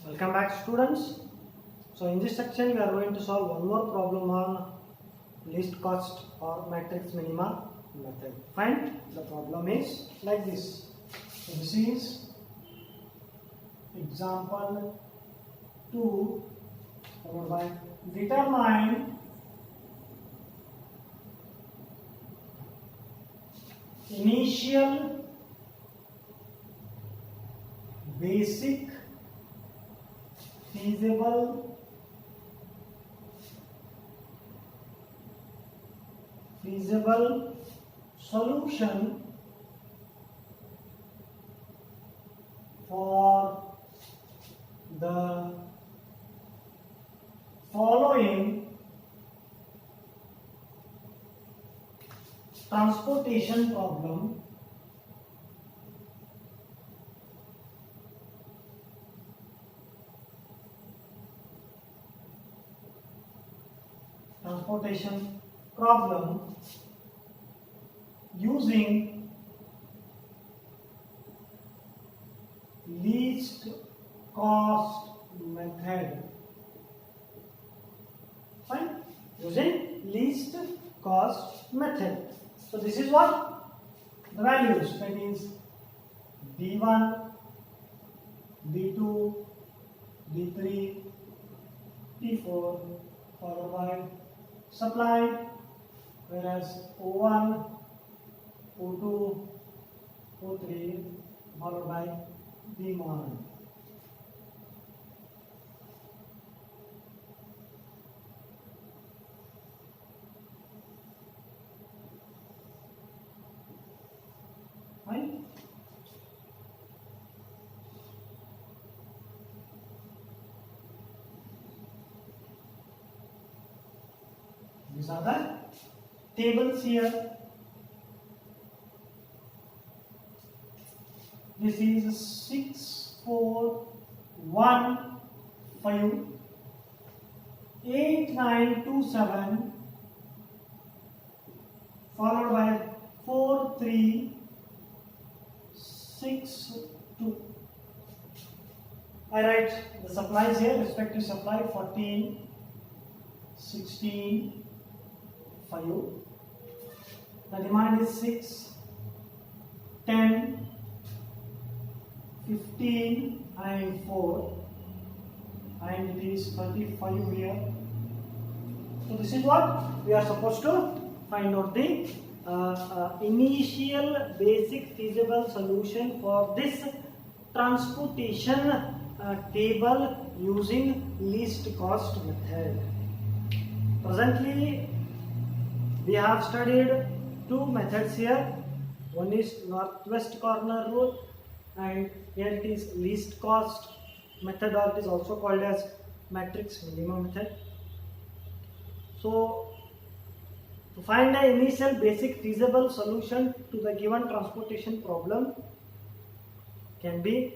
Welcome back, students. So in this section we are going to solve one more problem on least cost or matrix minima method. Fine. The problem is like this. So this is example 2 followed by determine initial basic feasible solution for the following transportation problem using least cost method. Fine. Using least cost method. So this is what the values, that means D1, D2, D3, D4 followed by supply, whereas O1, O2, O3 followed by demand. Fine. These are the tables here. This is 6, 4, 1, 5, 8, 9, 2, 7 followed by 4, 3, 6, 2. I write the supplies here, respective supply 14, 16, 5. The demand is 6, 10, 15 and 4, and it is 25 here. So this is what we are supposed to find out, the initial basic feasible solution for this transportation table using least cost method. Presently we have studied two methods here. One is northwest corner rule, and here it is least cost method, or it is also called as matrix minima method. So to find the initial basic feasible solution to the given transportation problem can be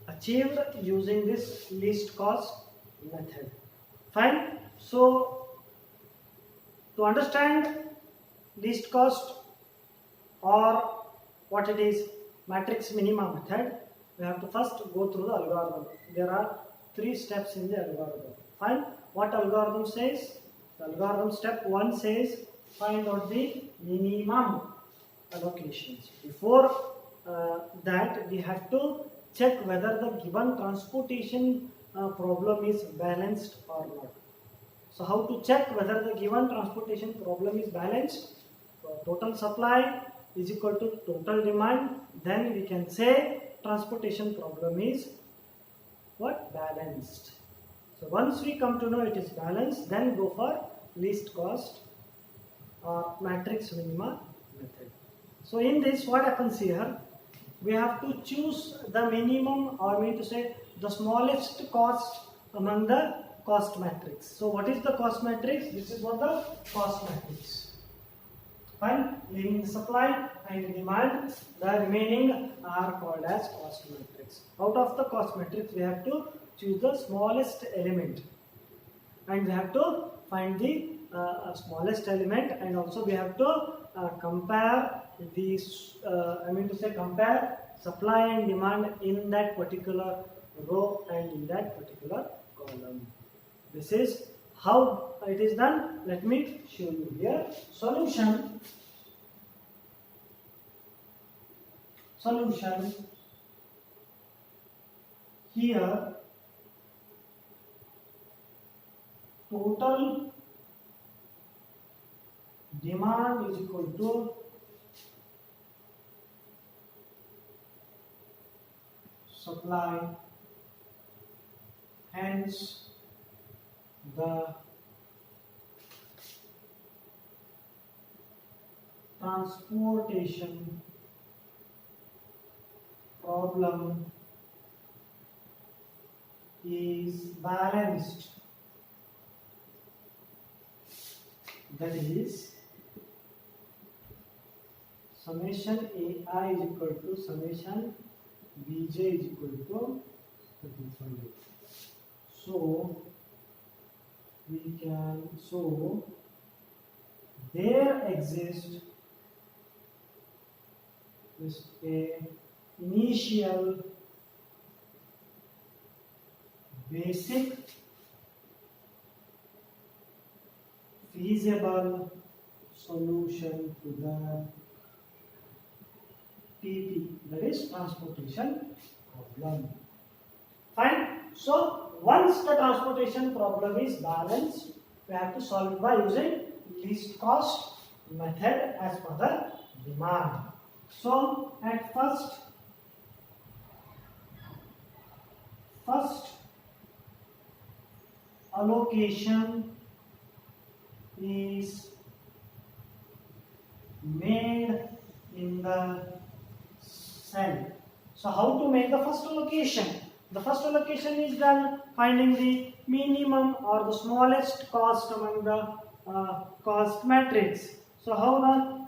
achieved using this least cost method. Fine. So to understand least cost or what it is matrix minima method, we have to first go through the algorithm. There are 3 steps in the algorithm. Fine. What algorithm says? The algorithm step 1 says find out the minimum allocations. Before that, we have to check whether the given transportation problem is balanced or not. So how to check whether the given transportation problem is balanced? Total supply is equal to total demand. Then we can say transportation problem is what? Balanced. So once we come to know it is balanced, then go for least cost or matrix minima method. So in this, what happens here? We have to choose the minimum, or I mean to say the smallest cost among the cost matrix. So what is the cost matrix? This is what the cost matrix. Fine. Leaving the supply and demand, the remaining are called as cost matrix. Out of the cost matrix, we have to choose the smallest element, and we have to find the smallest element, and also we have to compare these, compare supply and demand in that particular row and in that particular column. This is how it is done. Let me show you here. Solution. Here total demand is equal to supply, hence the transportation problem is balanced. That is summation AI is equal to summation Bj is equal to 35. So we can there exists a initial basic feasible solution to the TP, that is transportation problem. Fine. So once the transportation problem is balanced, we have to solve it by using least cost method as per the demand. So at first allocation is made in the cell. So how to make the first allocation? The first allocation is done finding the minimum or the smallest cost among the cost matrix. So how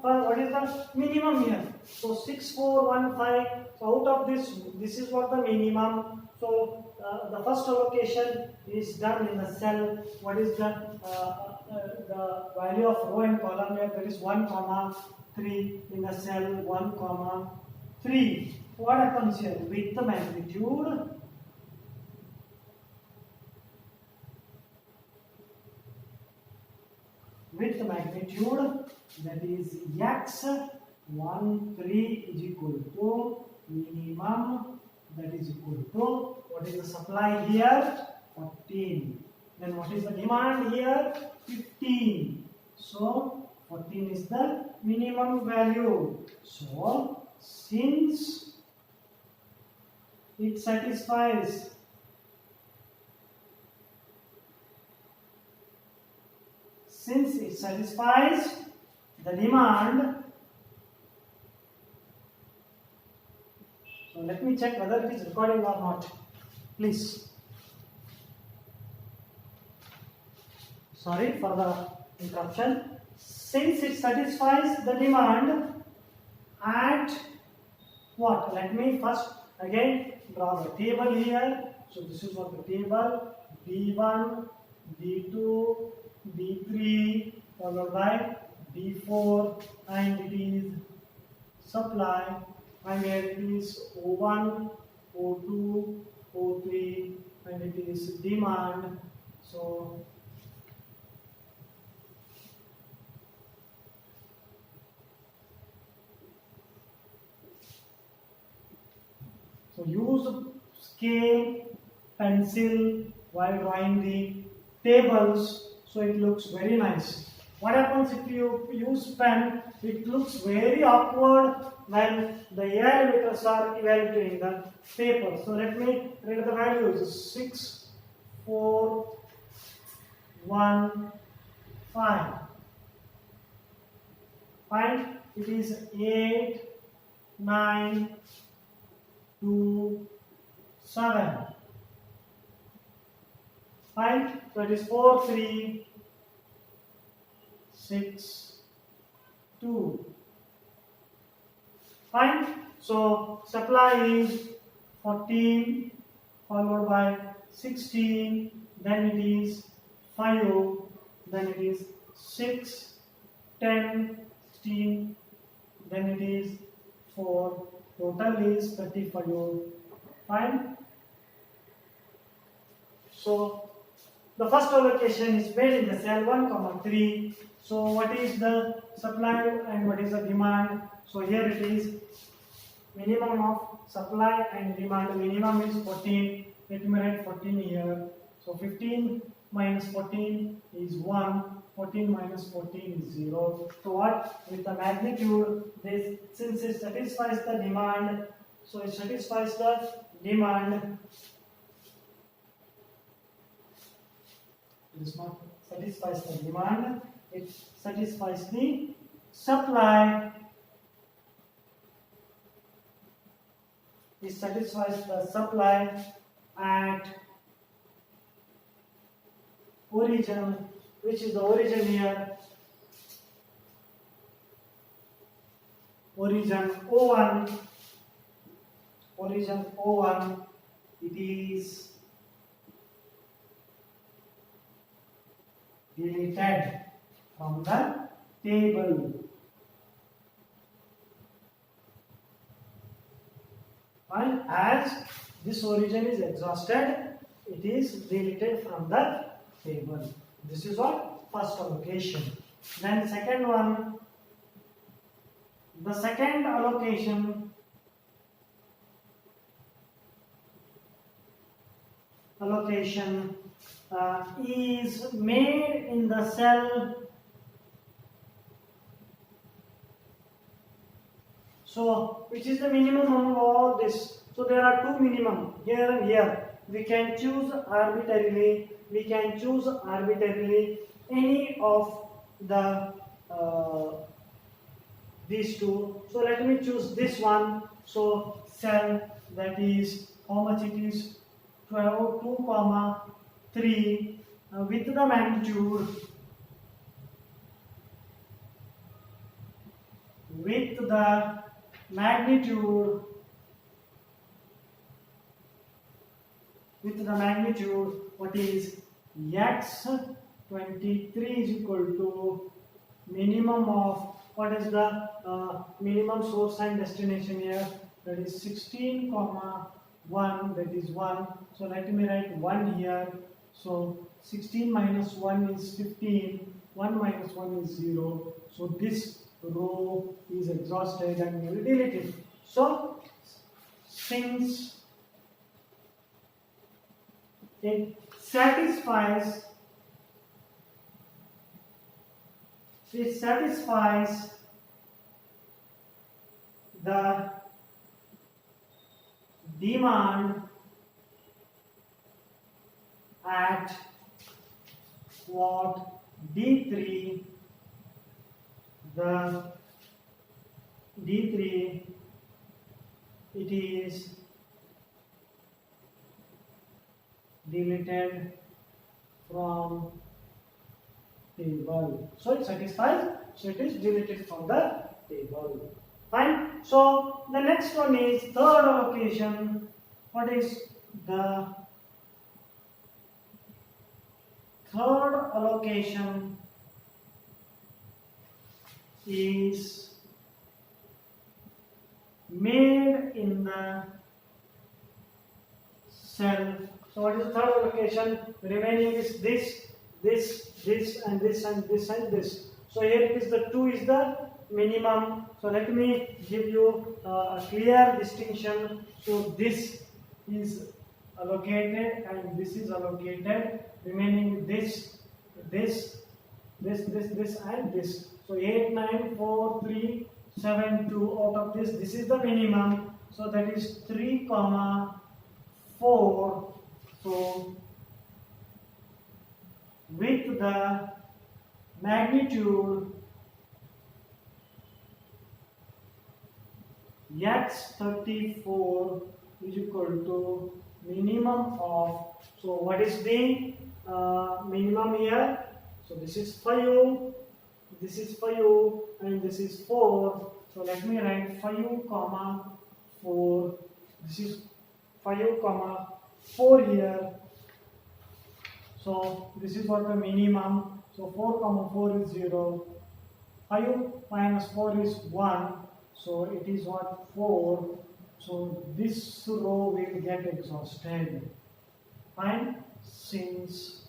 what is the minimum here? So 6415. So out of this is what the minimum. So the first allocation is done in the cell. What is the value of row and column here? There is 1, 3 in the cell 1, 3. What happens here with the magnitude? With the magnitude, that is x 1, 3 is equal to minimum, that is equal to what is the supply here? 14. Then what is the demand here? 15. So 14 is the minimum value. So since it satisfies the demand, so let me check whether it is recording or not, please. Sorry for the interruption. Since it satisfies the demand at what? Let me first again draw the table here. So this is what the table D1, D2, D3 followed by D4, and it is supply, and here it is O1, O2, O3, and it is demand. So use scale, pencil while drawing the tables, so it looks very nice. What happens if you use pen? It looks very awkward when the evaluators are evaluating the paper. So let me read the values: 6, 4, 1, 5. Fine. It is 8, 9, 2, 7. Fine. So it is 4, 3, 6, 2. Fine. So supply is 14 followed by 16, then it is 5, then it is 6, 10, 16, then it is 4. Total is 35. Fine. So the first allocation is made in the cell 1 comma 3. So what is the supply and what is the demand? So here it is minimum of supply and demand. Minimum is 14. Let me write 14 here. So 15 minus 14 is 1. 14 minus 14 is 0. So what? With the magnitude, this since it satisfies the demand, so it satisfies the demand. It does not satisfies the demand. It satisfies the supply. It satisfies the supply at origin, which is the origin here, origin O1, origin O1, it is deleted from the table. And as this origin is exhausted, it is deleted from the table. This is what first allocation. Then second one, the second allocation is made in the cell. So which is the minimum among all this? So there are two minimum here and here. We can choose arbitrarily. We can choose arbitrarily any of the these two. So let me choose this one. So cell, that is how much it is, 12 2 comma 3 with the magnitude what is x 23 is equal to minimum of, what is the minimum source and destination here, that is 16 comma 1, that is 1. So let me write 1 here. So 16 minus 1 is 15, 1 minus 1 is 0. So this row is exhausted and we will delete it. So since it satisfies the demand at what D3, the D3, it is deleted from table. So it satisfies, so it is deleted from the table. Fine. So the next one is third allocation. What is the third allocation? Is made in the cell. So what is the third allocation? Remaining is this, and this, and this, and this. So here it is, the 2 is the minimum. So let me give you a clear distinction. So this is allocated and this is allocated. Remaining this, and this. So 8, 9, 4, 3, 7, 2. Out of this, this is the minimum. So that is 3 comma 4. So with the magnitude x 34 is equal to minimum of, so what is the minimum here? So this is 5, this is 5, and this is 4. So let me write 5 comma 4. This is 5 comma 4 here. So this is what the minimum. So 4 comma 4 is 0. 5 minus 4 is 1. So it is what, 4. So this row will get exhausted. Fine. Since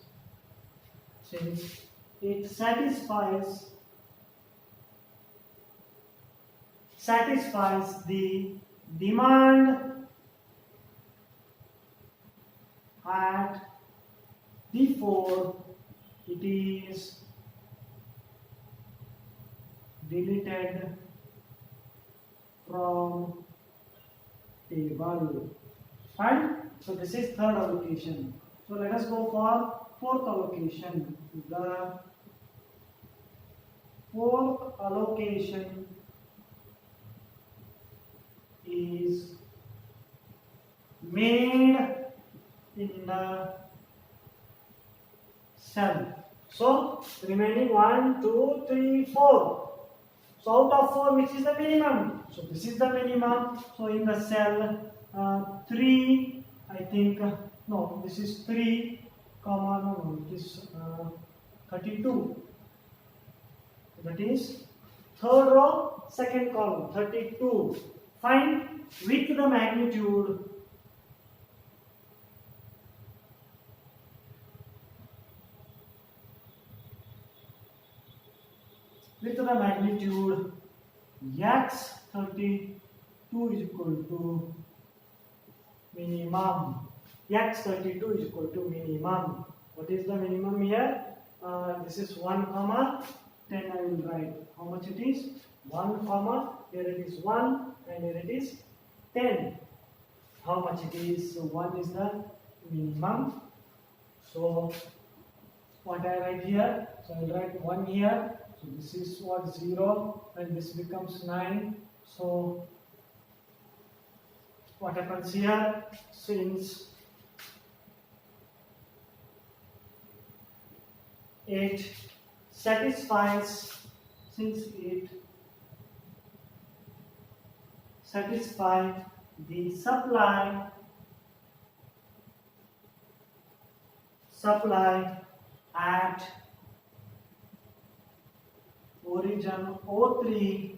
it satisfies the demand at before it is deleted from table. Fine. So this is third allocation. So let us go for fourth allocation. The fourth allocation is made in the cell. So remaining 1, 2, 3, 4. So out of 4, which is the minimum? So this is the minimum. So in the cell 3, I think, no, this is 3, comma, no, it is 32. That is third row, second column, 32. Find with the magnitude x32 is equal to minimum. X32 is equal to minimum. What is the minimum here? This is 1 comma 10. I will write how much it is. 1 comma, here it is 1 and here it is 10. How much it is? So 1 is the minimum. So what I write here? So I will write 1 here. So this is what, 0, and this becomes 9. So what happens here? Since it satisfies the supply at origin O3,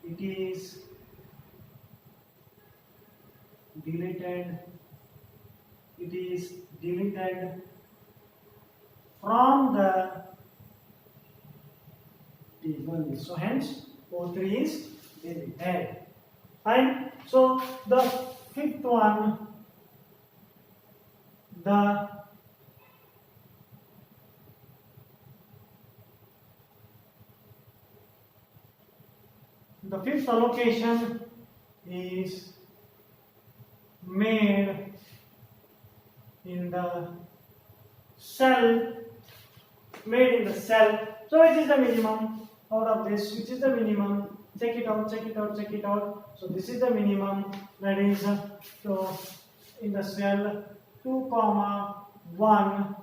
it is deleted from the table. So hence O3 is deleted. Fine. So the fifth one, the fifth allocation is made in the cell. So which is the minimum out of this? Which is the minimum? Check it out. So this is the minimum, that is so in the cell 2 comma 1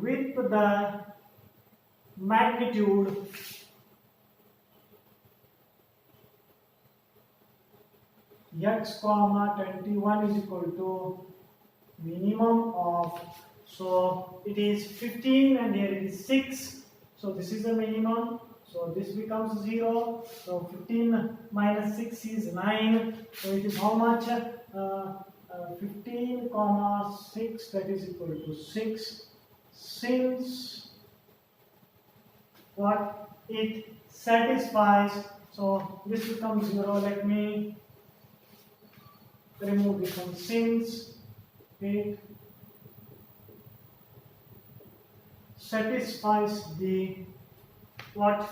with the magnitude x comma 21 is equal to minimum of, so it is 15 and here it is 6. So this is the minimum. So this becomes 0. So 15 minus 6 is 9. So it is how much? 15 comma 6, that is equal to 6. Since what it satisfies, so this becomes 0. Let me remove this one. Since it satisfies the what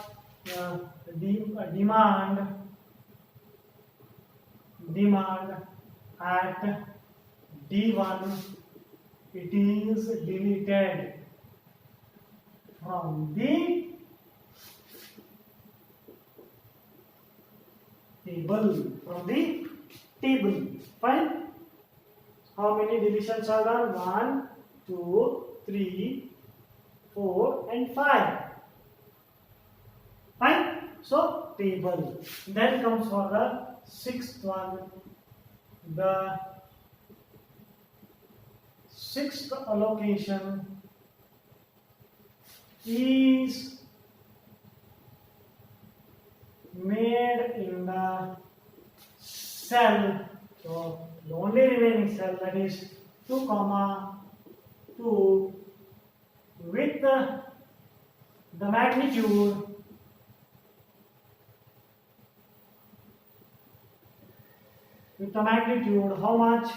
demand at D1, it is deleted from the table. Fine. How many deletions are done? 1, 2, 3, 4 and 5. Fine. So table. Then comes for the sixth one. The sixth allocation is made in the cell. So the only remaining cell, that is 2 comma 2, with the magnitude how much?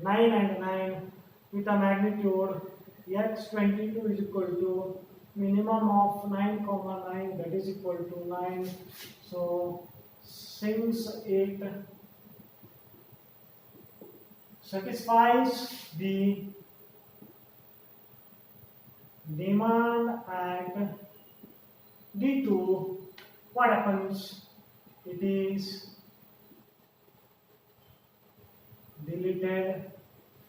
9 and 9, with a magnitude x22 is equal to minimum of 9 comma 9, that is equal to 9. So since it satisfies the demand at D2, what happens? It is deleted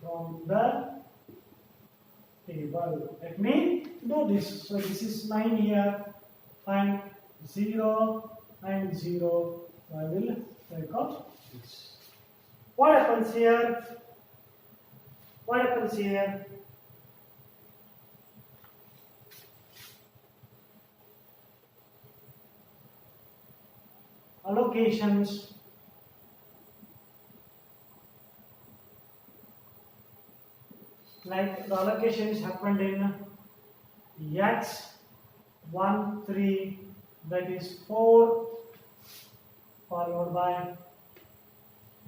from the table. Let me do this. So this is 9 here, find 0 and 0. I will take out this. What happens here? What happens here? Allocations. Like the allocation is happened in x1 3, that is 4, followed by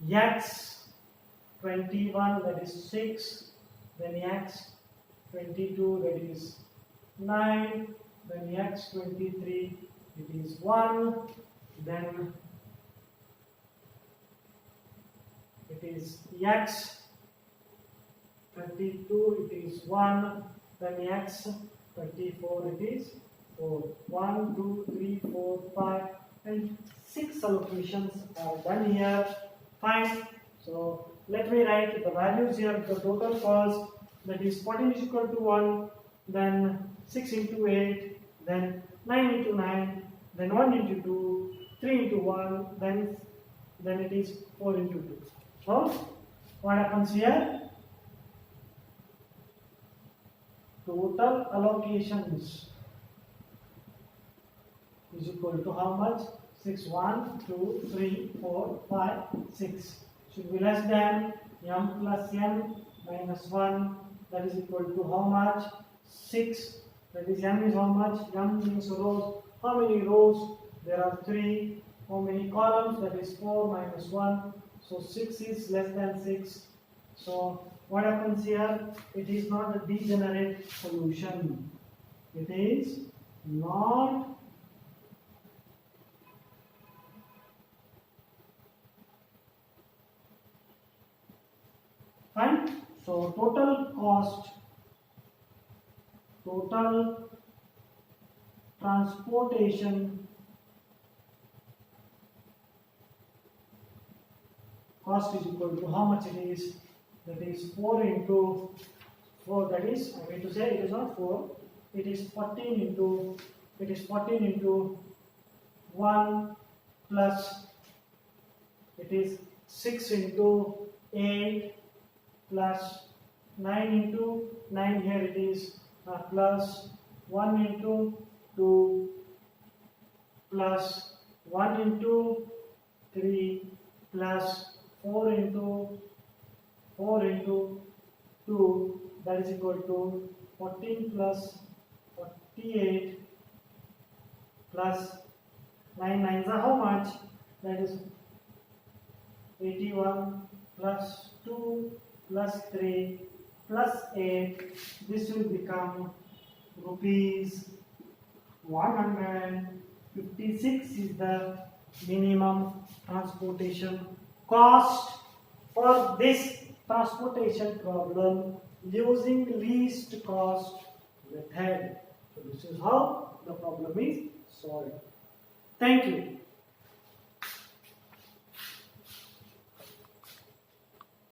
x21, that is 6, then x22, that is 9, then x23, it is 1, then it is x32, it is 1, then x34, it is 4. 1, 2, 3, 4, 5, and 6 allocations are done here. Fine. So let me write the values here. The total cost, that is 14 is equal to 1, then 6 into 8, then 9 into 9, then 1 into 2, 3 into 1, then it is 4 into 2. So what happens here? Total allocations is equal to how much? 6, 1, 2, 3, 4, 5, 6. Should be less than m plus n minus 1. That is equal to how much? 6. That is m is how much? M means rows. How many rows? There are 3. How many columns? That is 4 minus 1. So 6 is less than 6. So what happens here? It is not a degenerate solution. It is not fine. So total transportation cost is equal to how much it is? That is 4 into 4, that is, I mean to say it is not 4, it is 14 into 1 plus, it is 6 into 8 plus 9 into 9, here it is plus 1 into 2 plus 1 into 3 plus 4 into 2, that is equal to 14 plus 48 plus 9 nines are how much? That is 81 plus 2 plus 3 plus 8. This will become rupees 156 is the minimum transportation cost for this transportation problem using least cost method. So this is how the problem is solved. Thank you.